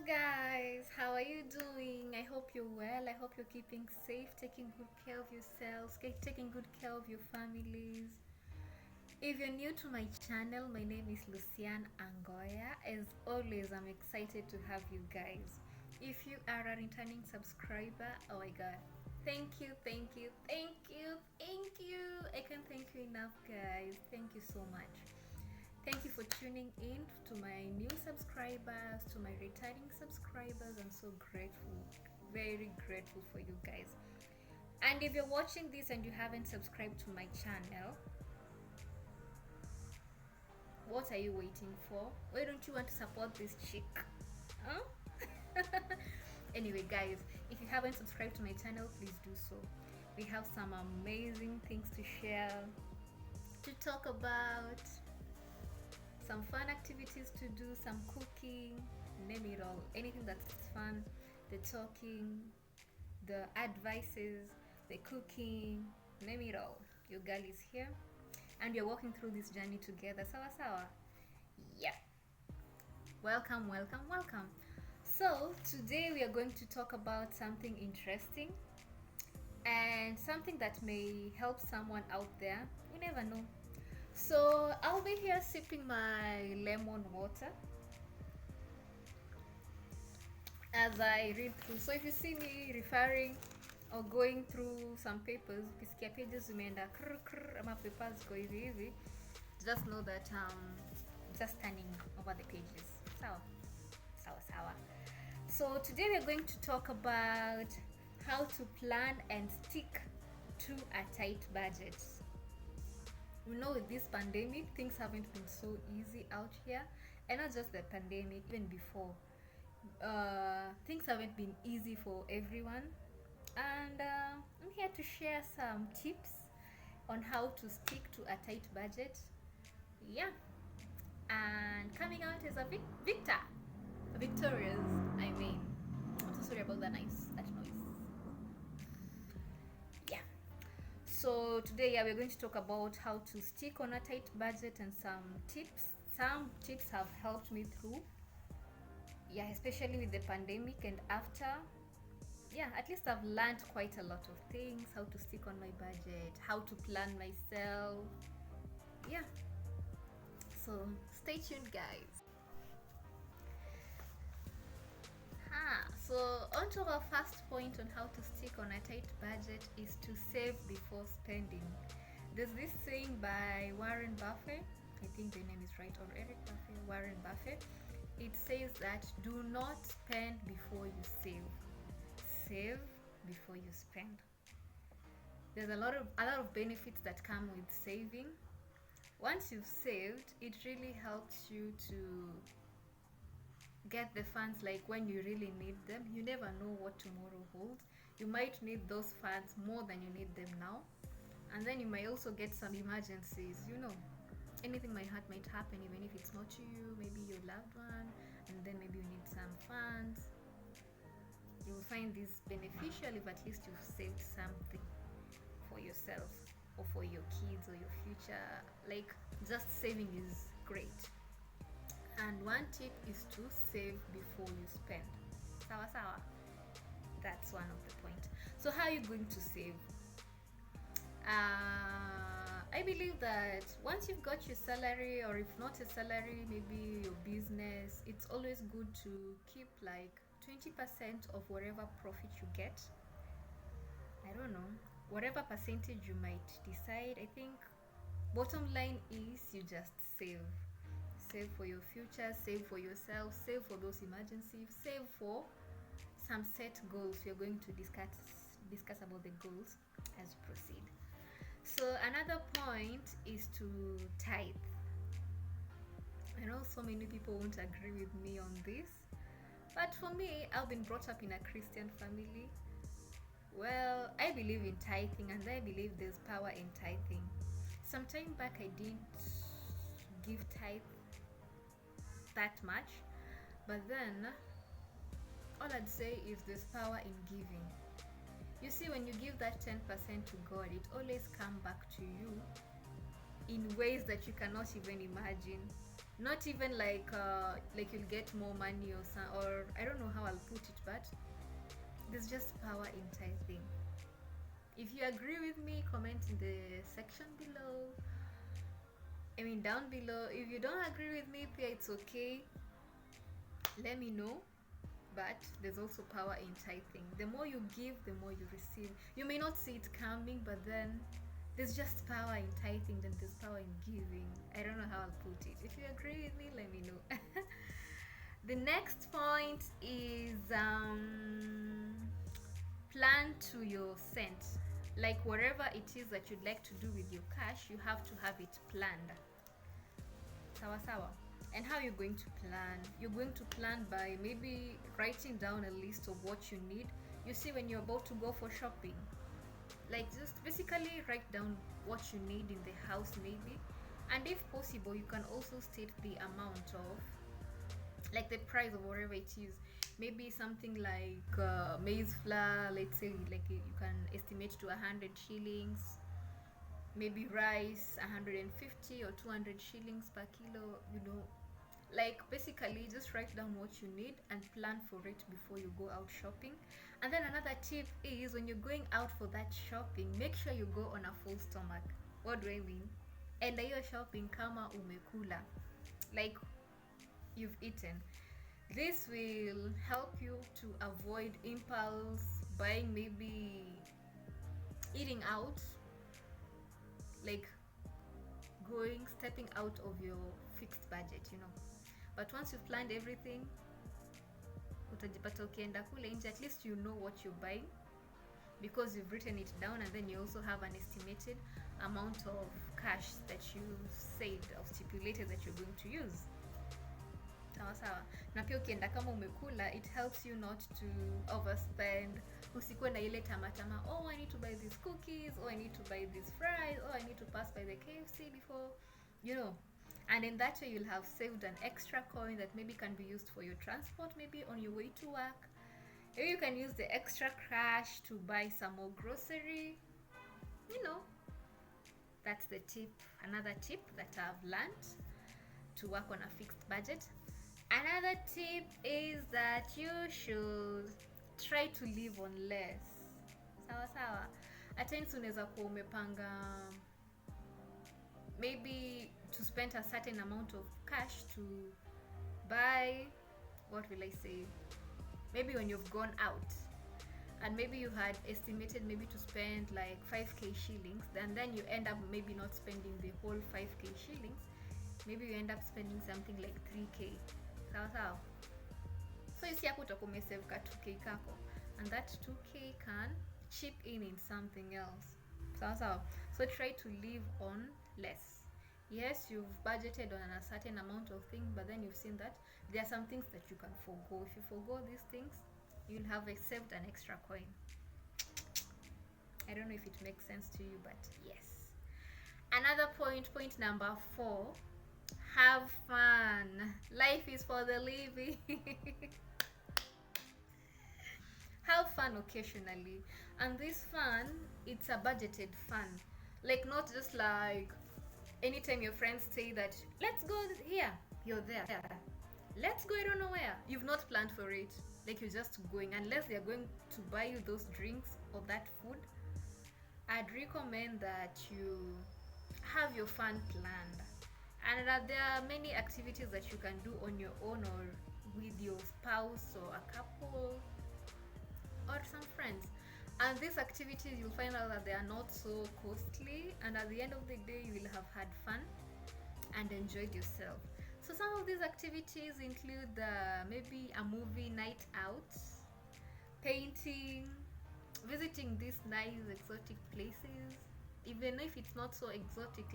guys, how are you doing? I hope you're well. I hope you're keeping safe, taking good care of yourselves, taking good care of your families. If you're new to my channel, my name is Lucian Angoya. As always, I'm excited to have you guys. If you are a returning subscriber, oh my god, thank you, thank you, thank you, thank you. I can't thank you enough, guys. Thank you so much. Thank you for tuning in to my new subscribers, to my returning subscribers. I'm so grateful, very grateful for you guys. And if you're watching this and you haven't subscribed to my channel, what are you waiting for? Why don't you want to support this chick? Huh? Anyway, guys, if you haven't subscribed to my channel, please do so. We have some amazing things to share, to talk about, some fun activities to do, some cooking, name it all. Anything that's fun, the talking, the advices, the cooking, name it all. Your girl is here and we're walking through this journey together. Sawa sawa. Yeah. Welcome, welcome, welcome. So today we are going to talk about something interesting and something that may help someone out there. You never know. So I'll be here sipping my lemon water as I read through. So if you see me referring or going through some papers, ukisikia pages zimeenda ama papers go hivi hivi, just know that just turning over the pages. Sawa sawa sawa. So today we're going to talk about how to plan and stick to a tight budget. We know with this pandemic, things haven't been so easy out here, and not just the pandemic, even before. Things haven't been easy for everyone, and I'm here to share some tips on how to stick to a tight budget. Yeah, and coming out as a victorious. I mean, I'm so sorry about that noise. So today, we're going to talk about how to stick on a tight budget and some tips. Some tips have helped me through, especially with the pandemic and after. At least I've learned quite a lot of things, how to stick on my budget, how to plan myself. So stay tuned, guys. So on to our first point on how to stick on a tight budget is to save before spending. There's this saying by Warren Buffett, I think the name is right, or Eric Buffett, Warren Buffett. It says that do not spend before you save. Save before you spend. There's a lot of benefits that come with saving. Once you've saved, it really helps you to get the funds like when you really need them. You never know what tomorrow holds. You might need those funds more than you need them now, and then you might also get some emergencies. Anything might happen, even if it's not to you, maybe your loved one, and then maybe you need some funds. You will find this beneficial if at least you've saved something for yourself or for your kids or your future. Like, just saving is great. And one tip is to save before you spend. Sawa sawa. That's one of the points. So how are you going to save? I believe that once you've got your salary, or if not a salary, maybe your business, it's always good to keep like 20% of whatever profit you get. I don't know, whatever percentage you might decide. I think bottom line is you just save. Save for your future, save for yourself, save for those emergencies, save for some set goals. We are going to discuss about the goals as we proceed. So another point is to tithe. I know so many people won't agree with me on this, but for me, I've been brought up in a Christian family. Well, I believe in tithing, and I believe there's power in tithing. Some time back, I didn't give tithe that much, but then all I'd say is there's power in giving. You see, when you give that 10% to God, it always comes back to you in ways that you cannot even imagine. Not even like you'll get more money or some, or I don't know how I'll put it, but there's just power in tithing. If you agree with me, comment in the section below. I mean down below. If you don't agree with me, Pia, it's okay. Let me know. But there's also power in tithing. The more you give, the more you receive. You may not see it coming, but then there's just power in tithing, then there's power in giving. I don't know how I'll put it. If you agree with me, let me know. The next point is plan to your cent. Like whatever it is that you'd like to do with your cash, you have to have it planned. Sawa sawa. And how you're going to plan? You're going to plan by maybe writing down a list of what you need. You see, when you're about to go for shopping, like just basically write down what you need in the house maybe, and if possible you can also state the amount of, like the price of whatever it is. Maybe something like maize flour, let's say, like you can estimate to 100 shillings. Maybe rice 150 or 200 shillings per kilo, you know. Like basically just write down what you need and plan for it before you go out shopping. And then another tip is, when you're going out for that shopping, make sure you go on a full stomach. What do I mean? And hiyo shopping kama umekula, like you've eaten. This will help you to avoid impulse buying, maybe eating out, like stepping out of your fixed budget, you know. But once you've planned everything, utajipata ukienda kule nje, at least you know what you're buying because you've written it down, and then you also have an estimated amount of cash that you've saved or stipulated that you're going to use. Sawa sawa. Na pia ukienda kama umekula, it helps you not to overspend. Usikuwe na ile tamatama, oh I need to buy these cookies, oh I need to buy these fries, oh I need to pass by the KFC before, you know. And in that way you'll have saved an extra coin that maybe can be used for your transport, maybe on your way to work. Maybe you can use the extra cash to buy some more grocery, you know. That's the tip, another tip that I've learned to work on a fixed budget. Another tip is that you should try to live on less. Sawa sawa. At times unaweza kuwa umepanga maybe to spend a certain amount of cash to buy, what will I say, maybe when you've gone out, and maybe you had estimated maybe to spend like 5k shillings, and then you end up maybe not spending the whole 5k shillings. Maybe you end up spending something like 3k. Sawa sawa. So you see hapo utakuwa umesave ka 2k kako, and that 2k can chip in something else. Sawa sawa. So try to live on less. Yes, you've budgeted on a certain amount of things, but then you've seen that there are some things that you can forego. If you forego these things, you'll have saved an extra coin. I don't know if it makes sense to you, but yes. Another point number 4, have fun. Life is for the living. Have fun occasionally, and this fun, it's a budgeted fun. Like not just like anytime your friends say that let's go here, you're there. Let's go, I don't know where. You've not planned for it. Like you're just going, unless they're going to buy you those drinks or that food. I'd recommend that you have your fun planned, and that there are many activities that you can do on your own or with your spouse or a couple or some friends. And these activities, you'll find out that they are not so costly, and at the end of the day you will have had fun and enjoyed yourself. So some of these activities include maybe a movie night out, painting, visiting these nice exotic places, even if it's not so exotic.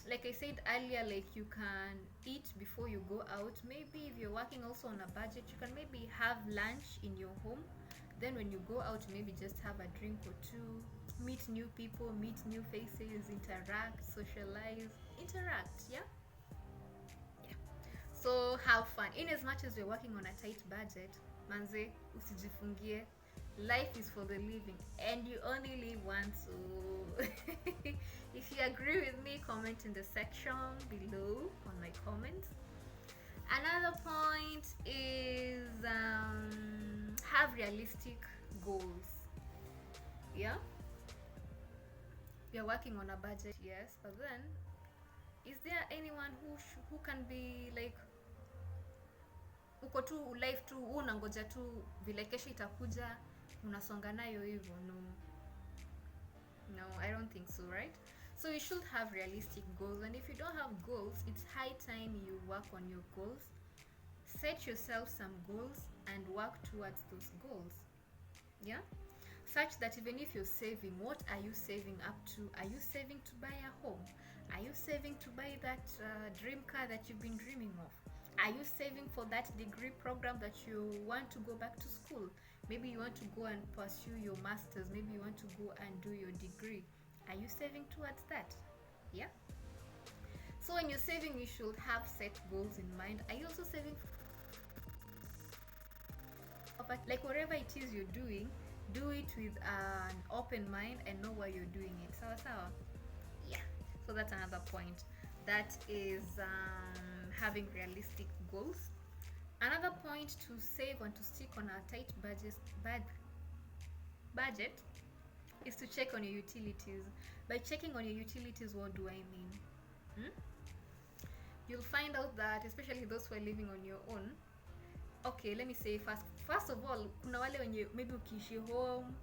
Like I said earlier, like you can eat before you go out. Maybe if you're working also on a budget, you can maybe have lunch in your home. Then when you go out, maybe just have a drink or two, meet new people, meet new faces, interact, socialize, interact, yeah? Yeah. So have fun. In as much as we're working on a tight budget, manze, usijifungie. Life is for the living, and you only live once. So if you agree with me, comment in the section below on my comments. Another point is have realistic goals. Yeah, we are working on a budget, yes, but then is there anyone who can be like uko tu life tu unangoja tu vile kesho itakuja unasonga nayo hivyo? No, I don't think so, right? So you should have realistic goals, and if you don't have goals, it's high time you work on your goals. Set yourself some goals and work towards those goals. Yeah, such that even if you're saving, what are you saving up to? Are you saving to buy a home? Are you saving to buy that dream car that you've been dreaming of? Are you saving for that degree program that you want to go back to school? Maybe you want to go and pursue your master's. Maybe you want to go and do your degree. Are you saving towards that? Yeah. So when you're saving, you should have set goals in mind. Are you also saving for, like, whatever it is you're doing, do it with an open mind and know why you're doing it. Sawa. Yeah. So that's another point. That is having realistic goals. Another point to save and to stick on a tight budget is to check on your utilities. By checking on your utilities, what do I mean? You'll find out that, especially those who are living on your own, okay, let me say first of all, kuna wale wenye maybe ukiishi home,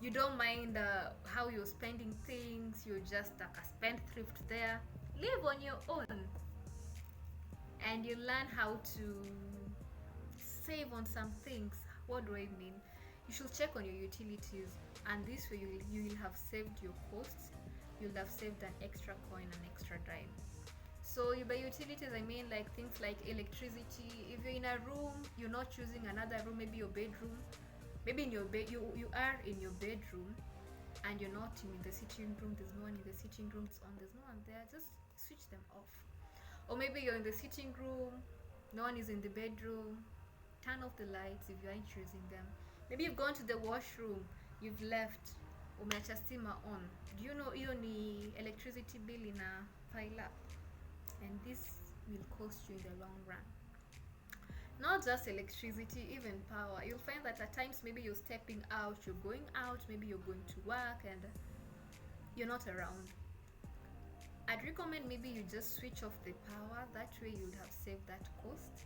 you don't mind how you're spending things, you're just like a spendthrift there. Live on your own and you learn how to save on some things. What do I mean? You should check on your utilities, and this way you will have saved your costs. You'll have saved an extra coin, an extra dime. So by utilities, I mean like things like electricity. If you're in a room, you're not choosing another room, maybe your bedroom. Maybe in your bed, you are in your bedroom and you're not in the sitting room. There's no one in the sitting room, it's on, there's no one there. Just switch them off. Or maybe you're in the sitting room, no one is in the bedroom. Turn off the lights if you aren't choosing them. Maybe you've gone to the washroom, you've left, umeacha stima on. Do you know hiyo ni electricity bill ina pile up? And this will cost you in the long run. Not just electricity, even power. You'll find that at times maybe you're stepping out, you're going out, maybe you're going to work and you're not around. I'd recommend maybe you just switch off the power. That way you'll have saved that cost.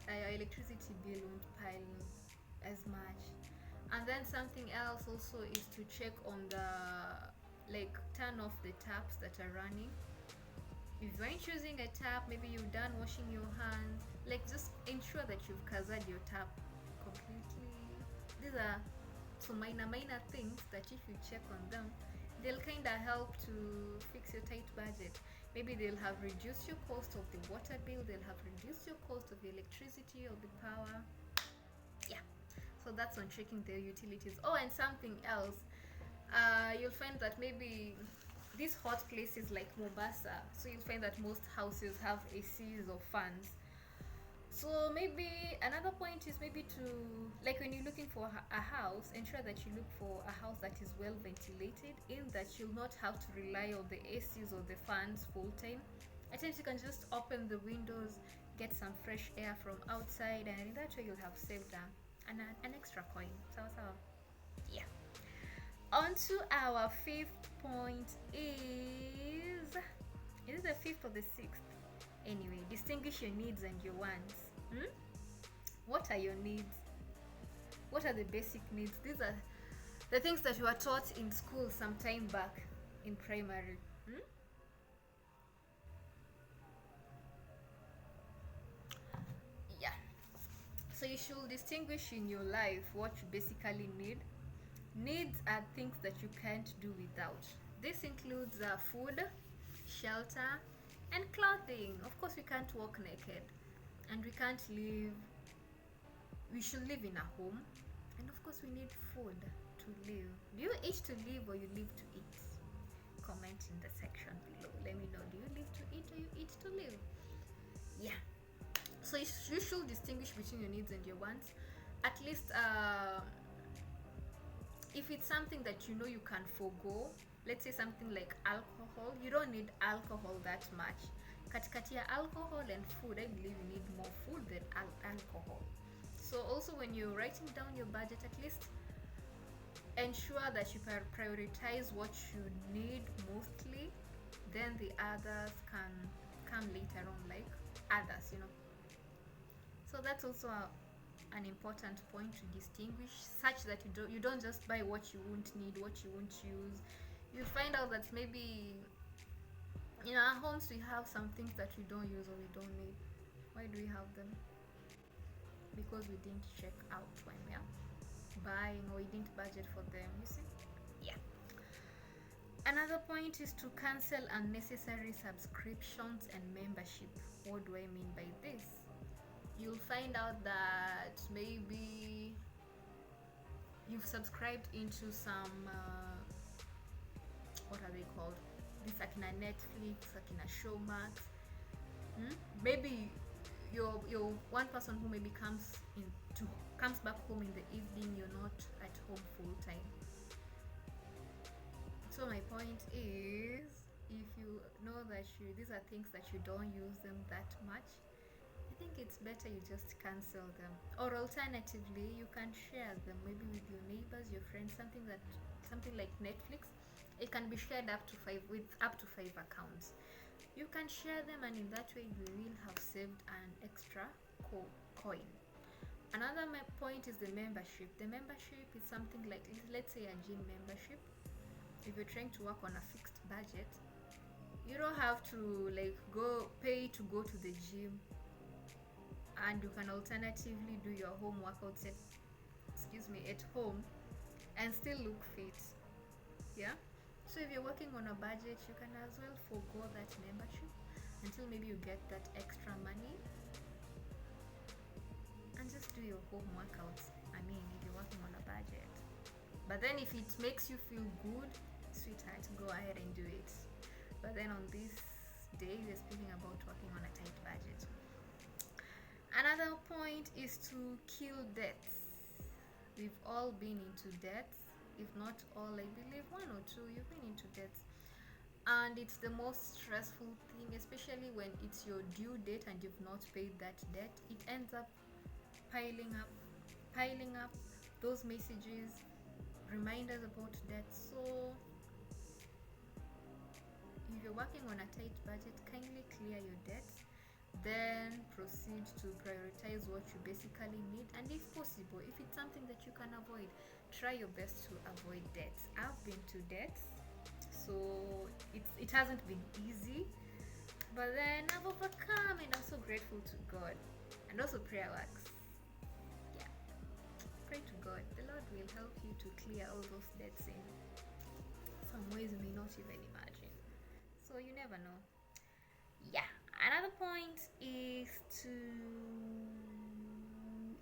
Your electricity bill won't pile as much. And then something else also is to check on the, like, turn off the taps that are running. If you ain't choosing a tap, maybe you're done washing your hands, like, just ensure that you've covered your tap completely. These are some minor things that if you check on them, they'll kind of help to fix your tight budget. Maybe they'll have reduced your cost of the water bill, they'll have reduced your cost of the electricity or the power. Yeah, so that's on checking their utilities. Oh, and something else, you'll find that maybe these hot places like Mombasa, so you'll find that most houses have ACs or fans. So maybe another point is maybe to, like, when you're looking for a house, ensure that you look for a house that is well ventilated, in that you'll not have to rely on the ACs or the fans full time. At times you can just open the windows, get some fresh air from outside, and in that way you'll have saved an extra coin. So yeah. On to our fifth point is it the fifth or the sixth? Anyway, distinguish your needs and your wants. What are your needs? What are the basic needs? These are the things that you were taught in school some time back in primary. Yeah. So you should distinguish in your life what you basically need. Needs are things that you can't do without. This includes food, shelter, and clothing. Of course, we can't walk naked, and we can't live. We should live in a home, and of course, we need food to live. Do you eat to live or you live to eat? Comment in the section below. Let me know. Do you live to eat or you eat to live? Yeah. So you should distinguish between your needs and your wants. At least If it's something that you know you can forgo, let's say something like alcohol, you don't need alcohol that much. Katikati ya alcohol and food, I believe you need more food than alcohol. So also when you're writing down your budget, at least ensure that you prioritize what you need mostly, then the others can come later on, like others, you know. So that's also an important point to distinguish, such that you don't just buy what you won't need, what you won't use. You find out that maybe in our homes we have some things that we don't use or we don't need. Why do we have them? Because we didn't check out when we are buying, or we didn't budget for them, you see. Yeah. Another point is to cancel unnecessary subscriptions and membership. What do I mean by this? You'll find out that maybe you've subscribed into some what are they called, this akina Netflix, akina Showmax. Maybe you're one person who maybe comes back home in the evening, you're not at home full time. So my point is, if you know that these are things that you don't use them that much, I think it's better you just cancel them. Or alternatively, you can share them maybe with your neighbors, your friends, something like Netflix. It can be shared up to 5 accounts. You can share them, and in that way you will have saved an extra coin. Another point is the membership. The membership is something like, let's say, a gym membership. If you're trying to work on a fixed budget, you don't have to like pay to go to the gym, and you can alternatively do your home workouts at home and still look fit. Yeah. So if you're working on a budget, you can as well forgo that membership until maybe you get that extra money, and just do your home workouts. I mean, if you're working on a budget. But then if it makes you feel good, sweetheart, go ahead and do it. But then on this day, we're speaking about working on a tight budget. Another point is to kill debts. We've all been into debts. If not all, I believe one or two, you've been into debts. And it's the most stressful thing, especially when it's your due date and you've not paid that debt. It ends up piling up those messages, reminders about debt. So if you're working on a tight budget, kindly clear your debts, then proceed to prioritize what you basically need. And if possible, if it's something that you can avoid, try your best to avoid debts. I've been to debts, so it hasn't been easy, but then I've overcome, and I'm so grateful to God. And also prayer works. Yeah, pray to God. The Lord will help you to clear all those debts in some ways you may not even imagine. So you never know. Yeah. Another point is to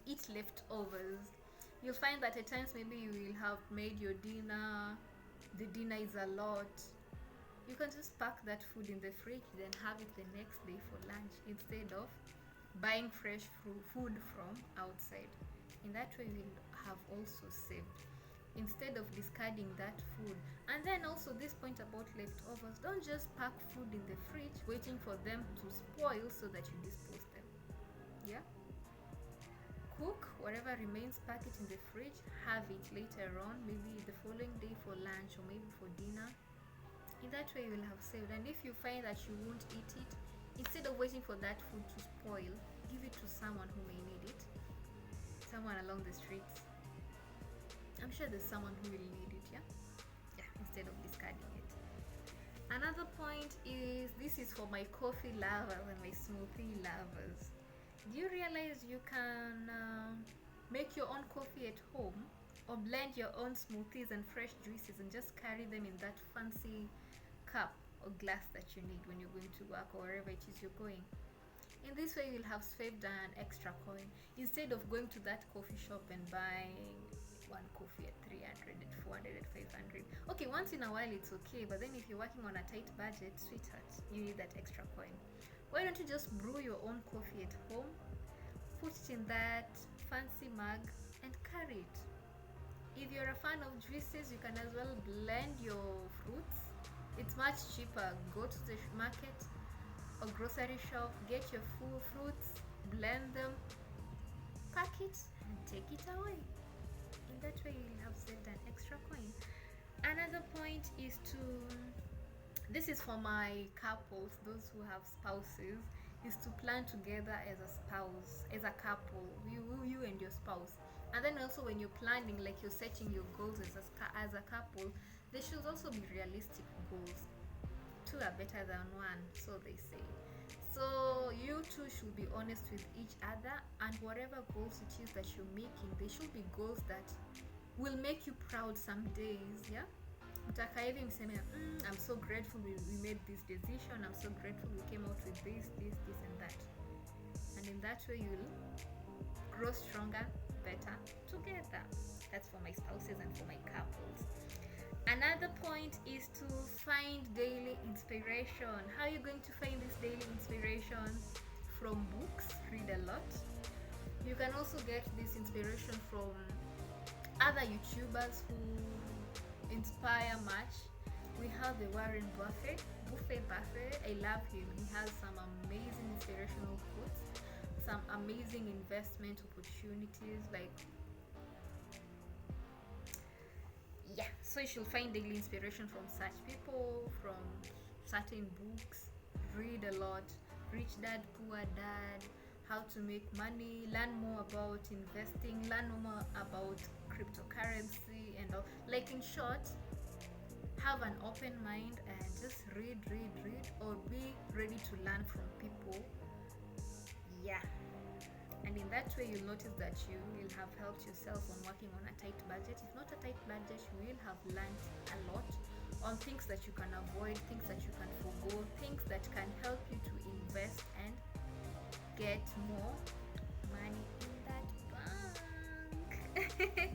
eat leftovers. You'll find that at times maybe you will have made your dinner, the dinner is a lot. You can just pack that food in the fridge, then have it the next day for lunch instead of buying fresh food from outside. In that way, you'll have also saved instead of discarding that food. And then also this point about leftovers, don't just pack food in the fridge waiting for them to spoil so that you dispose them. Yeah, cook whatever remains, pack it in the fridge, have it later on, maybe the following day for lunch or maybe for dinner. In that way you will have saved. And if you find that you won't eat it, instead of waiting for that food to spoil, give it to someone who may need it, someone along the streets. I'm sure there's someone who will need it. Yeah, instead of discarding it. Another point is, this is for my coffee lovers and my smoothie lovers. Do you realize you can make your own coffee at home, or blend your own smoothies and fresh juices and just carry them in that fancy cup or glass that you need when you're going to work or wherever it is you're going? In this way, you'll have saved an extra coin instead of going to that coffee shop and buying one coffee at 300, at 400, at 500. Okay, once in a while it's okay, but then if you're working on a tight budget, sweetheart, you need that extra coin. Why don't you just brew your own coffee at home, put it in that fancy mug, and carry it? If you're a fan of juices, you can as well blend your fruits. It's much cheaper. Go to the market or grocery shop, get your full fruits, blend them, pack it, and take it away. In that way, you'll have saved an extra coin. Another point is to, this is for my couples, those who have spouses, is to plan together as a spouse, as a couple, you and your spouse. And then also when you're planning, like you're setting your goals as a couple, they should also be realistic goals. Two are better than one, so they say. So you two should be honest with each other, and whatever goals it is that you're making, they should be goals that will make you proud some days. Yeah, mtaka hivi mseme, I'm so grateful we made this decision, I'm so grateful we came out with this and that. And in that way you'll grow stronger, better together. That's for my spouses and for my couples. Another point is to find daily inspiration. How are you going to find this daily inspiration? From books, read a lot. You can also get this inspiration from other YouTubers who inspire much. We have the Warren Buffett. I love him. He has some amazing inspirational quotes, some amazing investment opportunities, like, yeah. So you should find daily inspiration from such people, from certain books. Read a lot. Rich Dad, Poor Dad, how to make money, learn more about investing, learn more about cryptocurrency and all. Like, in short, have an open mind and just read, or be ready to learn from people. Yeah. And in that way, you'll notice that you will have helped yourself on working on a tight budget. If not a tight budget, you will have learned a lot on things that you can avoid, things that you can forgo, things that can help you to invest and get more money in that bank.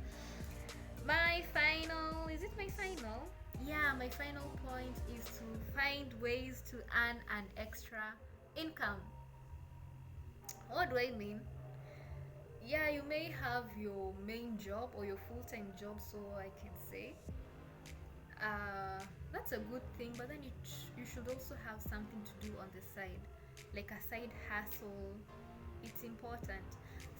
My final, is it my final? Yeah, my final point is to find ways to earn an extra income. What do I mean? Yeah, you may have your main job or your full-time job, so I can say that's a good thing, but then you should also have something to do on the side, like a side hustle. It's important,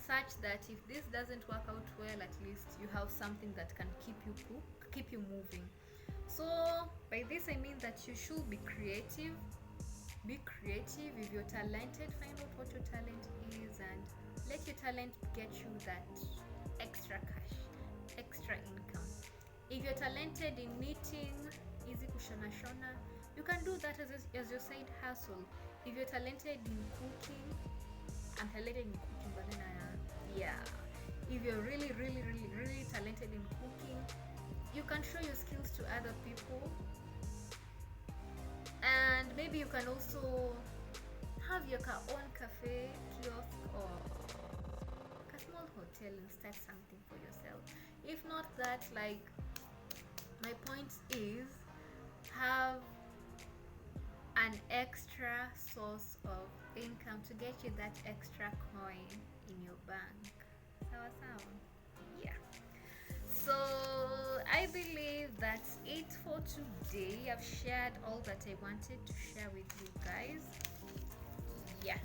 such that if this doesn't work out well, at least you have something that can keep you moving. So by this I mean that you should be creative. If you're talented, find out what your talent is and let your talent get you that extra cash, extra income. If you're talented in knitting, easy kushona shona, you can do that as your side hustle. If you're talented in cooking, I'm talented in cooking, but then yeah. If you're really talented in cooking, you can show your skills to other people. And maybe you can also have your own cafe, kiosk, or a small hotel and start something for yourself. If not that, like, my point is, have an extra source of income to get you that extra coin in your bank. Sawa sawa. Yeah. So I believe that's it for today. I've shared all that I wanted to share with you guys. Yeah.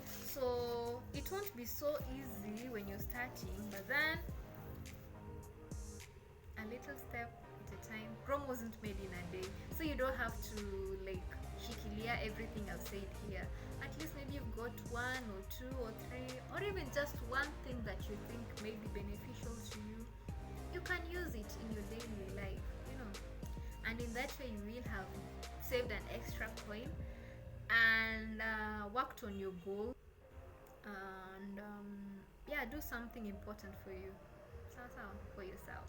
So it won't be so easy when you're starting, but then a little step at a time. Rome wasn't made in a day, so you don't have to like shikilia everything I've said here. At least maybe you've got one or two or three, or even just one thing that you think may be beneficial to you. You can use it in your daily life, and in that way you will have saved an extra coin and worked on your goal, and do something important for you, for yourself.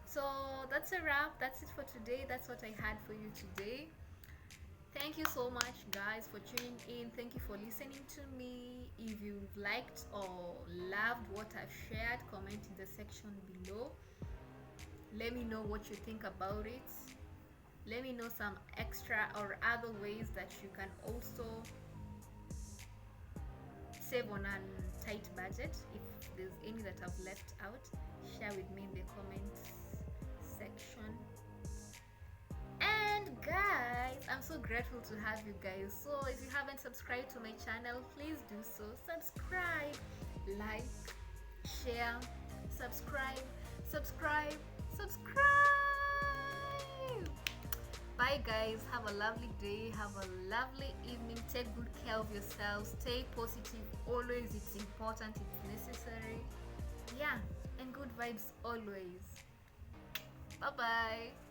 So that's a wrap. That's it for today. That's what I had for you today. Thank you so much, guys, for tuning in. Thank you for listening to me. If you've liked or loved what I've shared, comment in the section below. Let me know what you think about it. Let me know some extra or other ways that you can also save on a tight budget. If there's any that I've left out, share with me in the comments section. And guys, I'm so grateful to have you guys. So if you haven't subscribed to my channel, please do so. Subscribe, like, share, subscribe. Bye guys, have a lovely day, have a lovely evening, take good care of yourselves, stay positive always, it's important, it's necessary. Yeah, and good vibes always. Bye bye.